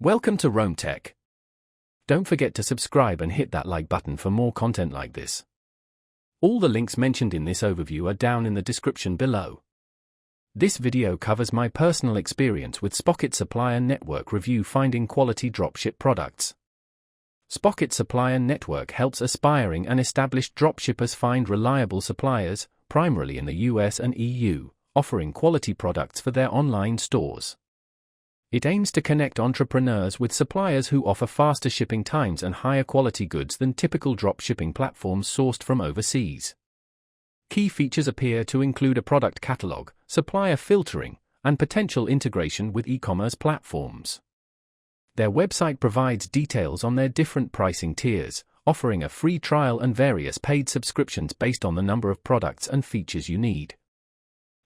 Welcome to Rome Tech. Don't forget to subscribe and hit that like button for more content like this. All the links mentioned in this overview are down in the description below. This video covers my personal experience with Spocket Supplier Network review finding quality dropship products. Spocket Supplier Network helps aspiring and established dropshippers find reliable suppliers, primarily in the US and EU, offering quality products for their online stores. It aims to connect entrepreneurs with suppliers who offer faster shipping times and higher quality goods than typical dropshipping platforms sourced from overseas. Key features appear to include a product catalog, supplier filtering, and potential integration with e-commerce platforms. Their website provides details on their different pricing tiers, offering a free trial and various paid subscriptions based on the number of products and features you need.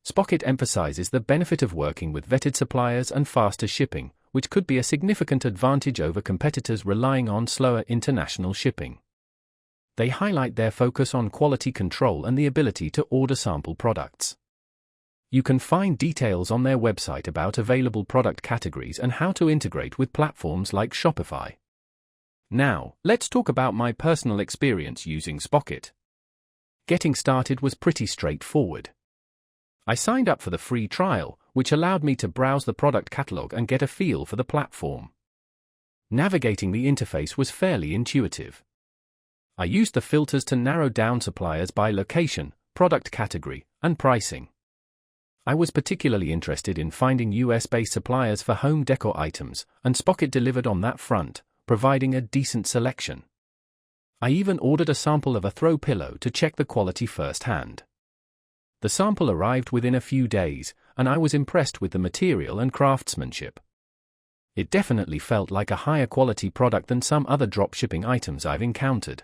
Spocket emphasizes the benefit of working with vetted suppliers and faster shipping, which could be a significant advantage over competitors relying on slower international shipping. They highlight their focus on quality control and the ability to order sample products. You can find details on their website about available product categories and how to integrate with platforms like Shopify. Now, let's talk about my personal experience using Spocket. Getting started was pretty straightforward. I signed up for the free trial, which allowed me to browse the product catalog and get a feel for the platform. Navigating the interface was fairly intuitive. I used the filters to narrow down suppliers by location, product category, and pricing. I was particularly interested in finding US-based suppliers for home decor items, and Spocket delivered on that front, providing a decent selection. I even ordered a sample of a throw pillow to check the quality firsthand. The sample arrived within a few days, and I was impressed with the material and craftsmanship. It definitely felt like a higher quality product than some other dropshipping items I've encountered.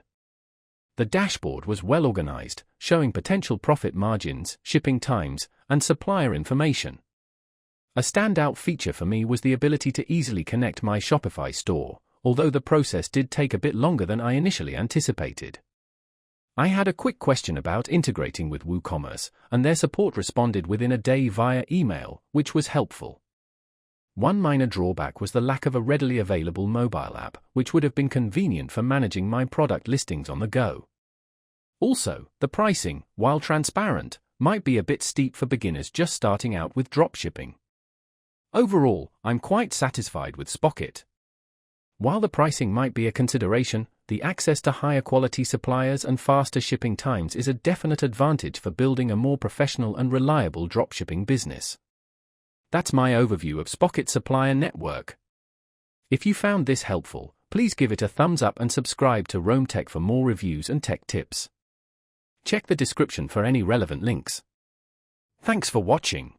The dashboard was well organized, showing potential profit margins, shipping times, and supplier information. A standout feature for me was the ability to easily connect my Shopify store, although the process did take a bit longer than I initially anticipated. I had a quick question about integrating with WooCommerce, and their support responded within a day via email, which was helpful. One minor drawback was the lack of a readily available mobile app, which would have been convenient for managing my product listings on the go. Also, the pricing, while transparent, might be a bit steep for beginners just starting out with dropshipping. Overall, I'm quite satisfied with Spocket. While the pricing might be a consideration, the access to higher quality suppliers and faster shipping times is a definite advantage for building a more professional and reliable dropshipping business. That's my overview of Spocket Supplier Network. If you found this helpful, please give it a thumbs up and subscribe to Rome Tech for more reviews and tech tips. Check the description for any relevant links. Thanks for watching.